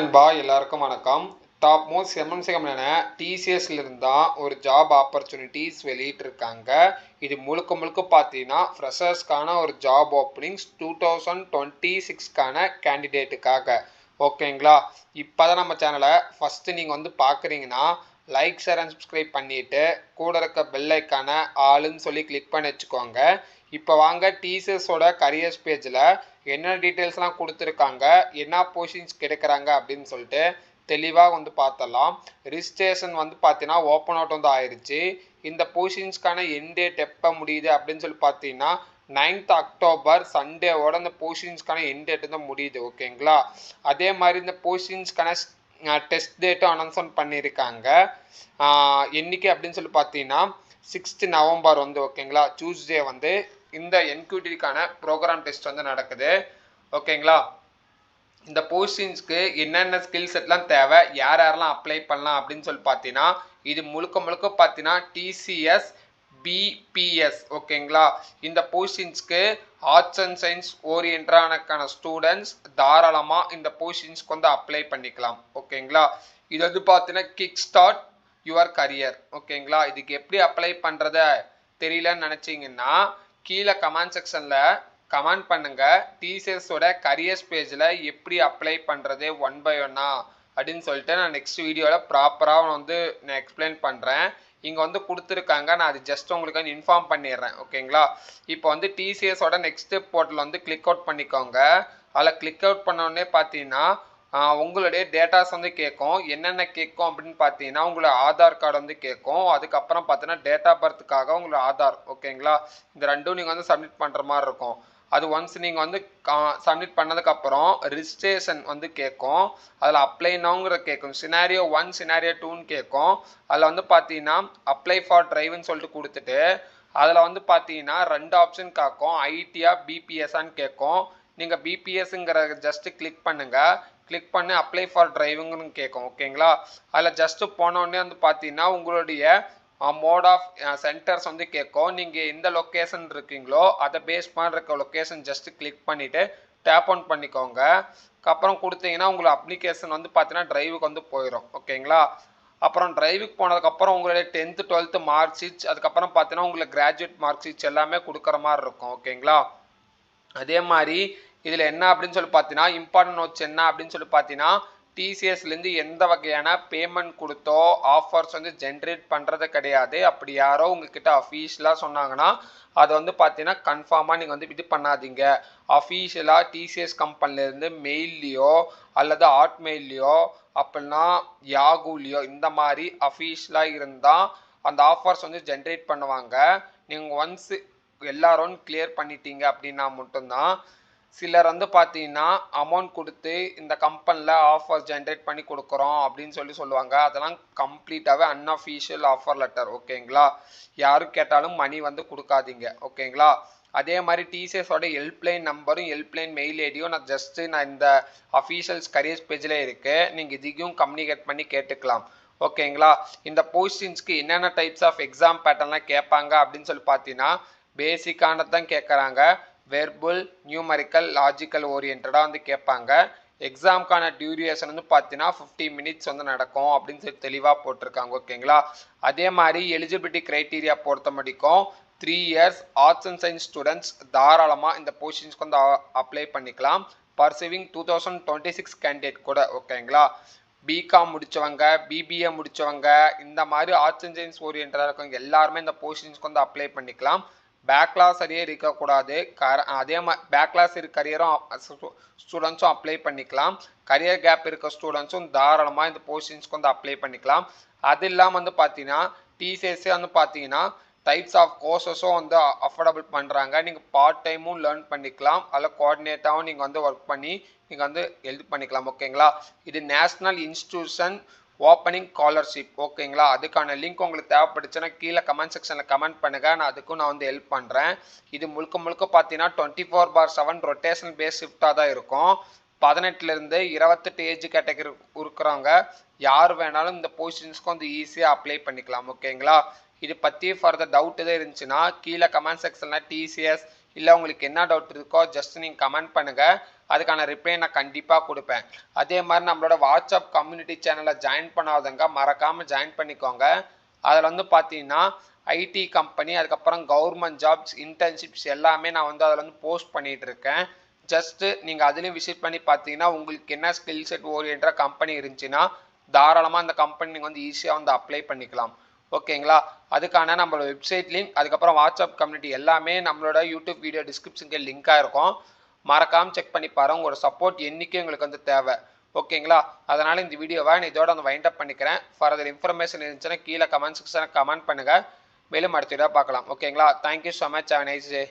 நண்பா எல்லாருக்கும் வணக்கம். டாப் மோஸ்ட் எம்என்சிகமான டிசிஎஸ்ல இருந்தா ஒரு ஜாப் ஆப்பர்ச்சுனிட்டிஸ் வெளியிட்டிருக்காங்க. இது முழுக்க முழுக்க பார்த்தீங்கன்னா ஃப்ரெஷர்ஸ்க்கான ஒரு ஜாப் ஓப்பனிங்ஸ் 2026க்கான கேண்டிடேட்டுக்காக. ஓகேங்களா? இப்போதான் நம்ம சேனலை ஃபஸ்ட்டு நீங்கள் பார்க்குறீங்கன்னா லைக் ஷேர் அண்ட் சப்ஸ்கிரைப் பண்ணிவிட்டு கூட இருக்க பெல் ஐக்கான ஆளுன்னு சொல்லி கிளிக் பண்ணி வச்சுக்கோங்க. இப்போ வாங்க டிசிஎஸோட கரியர்ஸ் பேஜில் என்ன டீட்டெயில்ஸ்லாம் கொடுத்துருக்காங்க, என்ன பொசிஷன்ஸ் கிடைக்கிறாங்க அப்படின்னு சொல்லிட்டு தெளிவாக பார்த்தலாம். ரிஜிஸ்ட்ரேஷன் பார்த்தீங்கன்னா ஓப்பன் அவுட் ஆயிடுச்சு. இந்த பொசிஷன்ஸ்க்கான எண்ட் டேட் எப்போ முடியுது அப்படின்னு சொல்லி பார்த்தீங்கன்னா 9th அக்டோபர் சண்டேவோட இந்த பொசிஷன்ஸ்க்கான எண்ட் டேட்டு தான் முடியுது. ஓகேங்களா? அதே மாதிரி இந்த பொசிஷன்ஸ்க்கான டெஸ்ட் டேட்டும் அனௌன்ஸ்மெண்ட் பண்ணியிருக்காங்க. என்னைக்கு அப்படின்னு சொல்லி பார்த்தீங்கன்னா 6th நவம்பர் ஓகேங்களா, டியூஸ்டே இந்த என்கியூடிக்கான ப்ரோக்ராம் டெஸ்ட் நடக்குது. ஓகேங்களா? இந்த போஸ்டிங்ஸ்க்கு என்னென்ன ஸ்கில் செட்லாம் தேவை, யாரெல்லாம் அப்ளை பண்ணலாம் அப்படின்னு சொல்லி பார்த்தீங்கன்னா இது முழுக்க முழுக்க பார்த்தீங்கன்னா டிசிஎஸ் பிபிஎஸ். ஓகேங்களா? இந்த போஸ்டிங்ஸ்க்கு ஆர்ட்ஸ் அண்ட் சயின்ஸ் ஓரியன்டான ஸ்டூடெண்ட்ஸ் தாராளமாக இந்த போஸ்டிங்ஸ்க்கு அப்ளை பண்ணிக்கலாம். ஓகேங்களா? இது பார்த்தீங்கன்னா கிக் ஸ்டார்ட் யுவர் கரியர். ஓகேங்களா? இதுக்கு எப்படி அப்ளை பண்ணுறத தெரியலன்னு நினச்சிங்கன்னா கீழே கமெண்ட் செக்ஷனில் கமெண்ட் பண்ணுங்க. டிசிஎஸோட கரியர்ஸ் பேஜில் எப்படி அப்ளை பண்ணுறது 1 by 1 அப்படின்னு சொல்லிட்டு நான் நெக்ஸ்ட் வீடியோவில் ப்ராப்பராக நான் எக்ஸ்பிளைன் பண்ணுறேன். இங்கே கொடுத்துருக்காங்க, நான் அது ஜஸ்ட் உங்களுக்கு இன்ஃபார்ம் பண்ணிடுறேன். ஓகேங்களா? இப்போ டிசிஎஸோட நெக்ஸ்ட் போர்ட்டல் கிளிக் அவுட் பண்ணிக்கோங்க. அதில் கிளிக் அவுட் பண்ணோடனே பார்த்தீங்கன்னா உங்களுடைய டேட்டாஸ் கேட்கும். என்னென்ன கேட்கும் அப்படின்னு பார்த்தீங்கன்னா உங்களோட ஆதார் கார்டு கேட்கும். அதுக்கப்புறம் பார்த்தீங்கன்னா டேட் ஆஃப் பர்த்துக்காக உங்களோட ஆதார். ஓகேங்களா? இந்த ரெண்டும் நீங்கள் சப்மிட் பண்ணுற மாதிரி இருக்கும். அது ஒன்ஸ் நீங்கள் சப்மிட் பண்ணதுக்கப்புறம் ரிஜிஸ்ட்ரேஷன் கேட்கும். அதில் அப்ளை நவுங்கிற கேட்கும். சினாரியோ 1 சினாரியோ 2ன்னு கேட்கும். அதில் பார்த்தீங்கன்னா அப்ளை ஃபார் டிரைவ்னு சொல்லிட்டு கொடுத்துட்டு அதில் பார்த்தீங்கன்னா 2 ஆப்ஷன் காக்கும். ஐடியா பிபிஎஸ்ஸான்னு கேட்கும். நீங்கள் பிபிஎஸ்ங்கிற ஜஸ்ட் கிளிக் பண்ணுங்கள். கிளிக் பண்ணி அப்ளை ஃபார் டிரைவிங்னு கேட்கும். ஓகேங்களா? அதில் ஜஸ்ட்டு போனோடனே பார்த்தீங்கன்னா உங்களுடைய மோட் ஆஃப் சென்டர்ஸ் கேட்கும். நீங்கள் எந்த லொக்கேஷன் இருக்கீங்களோ அதை பேஸ் பண்ண இருக்க லொக்கேஷன் ஜஸ்ட்டு கிளிக் பண்ணிவிட்டு டேப் ஆன் பண்ணிக்கோங்க. அப்புறம் கொடுத்தீங்கன்னா உங்களுக்கு அப்ளிகேஷன் பார்த்தீங்கன்னா டிரைவுக்கு போயிடும். ஓகேங்களா? அப்புறம் டிரைவுக்கு போனதுக்கப்புறம் உங்களுடைய 10th 12th மார்க் ஷீட்ஸ், அதுக்கப்புறம் பார்த்தீங்கன்னா உங்களுக்கு கிராஜுவேட் மார்க் ஷீட்ஸ் எல்லாமே கொடுக்குற மாதிரி இருக்கும். ஓகேங்களா? அதே மாதிரி இதில் என்ன அப்படின்னு சொல்லி பார்த்தீங்கன்னா இம்பார்ட்டன்ட் நோட்ஸ் என்ன அப்படின்னு சொல்லி பார்த்தீங்கன்னா டிசிஎஸ்லேருந்து எந்த வகையான பேமெண்ட் கொடுத்தோ ஆஃபர்ஸ் ஜென்ரேட் பண்ணுறது கிடையாது. அப்படி யாரோ உங்ககிட்ட அஃபீஷியலாக சொன்னாங்கன்னா அதை பார்த்தீங்கன்னா கன்ஃபார்மாக நீங்கள் இது பண்ணாதீங்க. அஃபீஷியலாக டிசிஎஸ் கம்பெனிலேருந்து மெயில்லையோ அல்லது ஹாட்மெயில்லையோ அப்படின்னா யாகூலையோ இந்த மாதிரி அஃபீஷியலாக இருந்தால் அந்த ஆஃபர்ஸ் ஜென்ரேட் பண்ணுவாங்க. நீங்கள் ஒன்ஸ் எல்லாரும் கிளியர் பண்ணிட்டீங்க அப்படின்னா மட்டும்தான் சிலர் பார்த்தீங்கன்னா அமௌண்ட் கொடுத்து இந்த கம்பெனியில் ஆஃபர் ஜென்ரேட் பண்ணி கொடுக்குறோம் அப்படின்னு சொல்லுவாங்க. அதெல்லாம் கம்ப்ளீட்டாகவே அன்அஃபீஷியல் ஆஃபர் லெட்டர். ஓகேங்களா? யாரும் கேட்டாலும் மணி கொடுக்காதீங்க. ஓகேங்களா? அதே மாதிரி டிசிஎஸோட ஹெல்ப்லைன் நம்பரும் ஹெல்ப்லைன் மெயில் ஐடியும் நான் இந்த அஃபீஷியல்ஸ் கரியர்ஸ் பேஜில் இருக்குது. நீங்கள் இதையும் கம்யூனிகேட் பண்ணி கேட்டுக்கலாம். ஓகேங்களா? இந்த போஸ்டிங்ஸ்க்கு என்னென்ன டைப்ஸ் ஆஃப் எக்ஸாம் பேட்டர்ன்லாம் கேட்பாங்க அப்படின்னு சொல்லி பார்த்தீங்கன்னா பேசிக்கானது தான் கேட்குறாங்க. வெர்பல், நியூமரிக்கல், லாஜிக்கல் ஓரியன்டாக கேட்பாங்க. எக்ஸாமுக்கான டியூரேஷன் பார்த்தீங்கன்னா 50 minutes நடக்கும் அப்படின்னு சொல்லி தெளிவாக போட்டிருக்காங்க. ஓகேங்களா? அதே மாதிரி எலிஜிபிலிட்டி க்ரைட்டீரியா பொறுத்த முடிக்கும் 3 years arts and science students தாராளமாக இந்த பொசிஷன்ஸ்க்கு அப்ளை பண்ணிக்கலாம். பர்சீவிங் 2026 கேண்டிடேட் கூட. ஓகேங்களா? பிகாம் முடித்தவங்க, பிபிஏ முடித்தவங்க, இந்த மாதிரி ஆர்ட்ஸ் அண்ட் சயின்ஸ் ஓரியன்டாக இருக்கவங்க எல்லாருமே இந்த பொசிஷன்ஸ்க்கு அப்ளை பண்ணிக்கலாம். பேக்லாஸ் அரியர் இருக்கக்கூடாது. அதே மாதிரி பேக்லாஸ் கரியரும் ஸ்டூடெண்ட்ஸும் அப்ளை பண்ணிக்கலாம். கரியர் கேப் இருக்க ஸ்டூடெண்ட்ஸும் தாராளமாக இந்த போஸ்டிங்ஸ்க்கு அப்ளை பண்ணிக்கலாம். அது இல்லாமல் பார்த்தீங்கன்னா டிசிஎஸ்ஸே பார்த்தீங்கன்னா டைப்ஸ் ஆஃப் கோர்சஸும் அஃபோர்டபுள் பண்ணுறாங்க. நீங்கள் பார்ட் டைமும் லேர்ன் பண்ணிக்கலாம். அதில் கோஆர்டினேட்டாகவும் நீங்கள் ஒர்க் பண்ணி நீங்கள் எழுதி பண்ணிக்கலாம். ஓகேங்களா? இது நேஷ்னல் இன்ஸ்டிடியூஷன் ஓப்பனிங் ஸ்காலர்ஷிப். ஓகேங்களா? அதுக்கான லிங்க் உங்களுக்கு தேவைப்படுச்சுன்னா கீழே கமெண்ட் செக்ஷனில் கமெண்ட் பண்ணுங்கள். நான் அதுக்கும் ஹெல்ப் பண்ணுறேன். இது முழுக்க முழுக்க பார்த்தீங்கன்னா 24/7 ரொட்டேஷனல் பேஸ் ஷிஃப்டாக தான் இருக்கும். 18லேருந்து 28 ஏஜ் கேட்டகரி இருக்கிறவங்க யார் வேணாலும் இந்த பொசிஷன்ஸ்க்கு ஈஸியாக அப்ளை பண்ணிக்கலாம். ஓகேங்களா? இது பற்றி ஃபர்தர் டவுட் எதுவும் இருந்துச்சுன்னா கீழே கமெண்ட் செக்ஷனில் டிசிஎஸ் இல்லை உங்களுக்கு என்ன டவுட் இருக்கோ ஜஸ்ட் நீங்கள் கமெண்ட் பண்ணுங்கள். அதுக்கான ரிப்ளை நான் கண்டிப்பாக கொடுப்பேன். அதே மாதிரி நம்மளோட வாட்ஸ்அப் கம்யூனிட்டி சேனலில் ஜாயின் பண்ணாதவங்க மறக்காமல் ஜாயின் பண்ணிக்கோங்க. அதில் வந்து பார்த்தீங்கன்னா ஐடி கம்பெனி, அதுக்கப்புறம் கவர்மெண்ட் ஜாப்ஸ், இன்டர்ன்ஷிப்ஸ் எல்லாமே நான் வந்து அதில் வந்து போஸ்ட் பண்ணிகிட்டு இருக்கேன். ஜஸ்ட்டு நீங்கள் அதுலேயும் விசிட் பண்ணி பார்த்தீங்கன்னா உங்களுக்கு என்ன ஸ்கில் செட் ஓரியன்டாக கம்பெனி இருந்துச்சுன்னா தாராளமாக அந்த கம்பெனி நீங்கள் வந்து ஈஸியாக வந்து அப்ளை பண்ணிக்கலாம். ஓகேங்களா? அதுக்கான நம்மளோட வெப்சைட் லிங்க், அதுக்கப்புறம் வாட்ஸ்அப் கம்யூனிட்டி எல்லாமே நம்மளோட யூடியூப் வீடியோ டிஸ்கிரிப்ஷனுக்கு லிங்காக இருக்கும். மறக்காமல் செக் பண்ணி பாருங்கள். உங்களோட சப்போர்ட் என்றைக்கும் எங்களுக்கு வந்து தேவை. ஓகேங்களா? அதனால் இந்த வீடியோவை நான் இதோட வந்து வைண்ட் அப் பண்ணிக்கிறேன். ஃபர்தர் இன்ஃபர்மேஷன் இருந்துச்சுன்னா கீழே கமெண்ட் செக்ஷனில் கமெண்ட் பண்ணுங்கள். மேலும் அடுத்த வீடியோ பார்க்கலாம். ஓகேங்களா? Thank you so much. Have a nice day.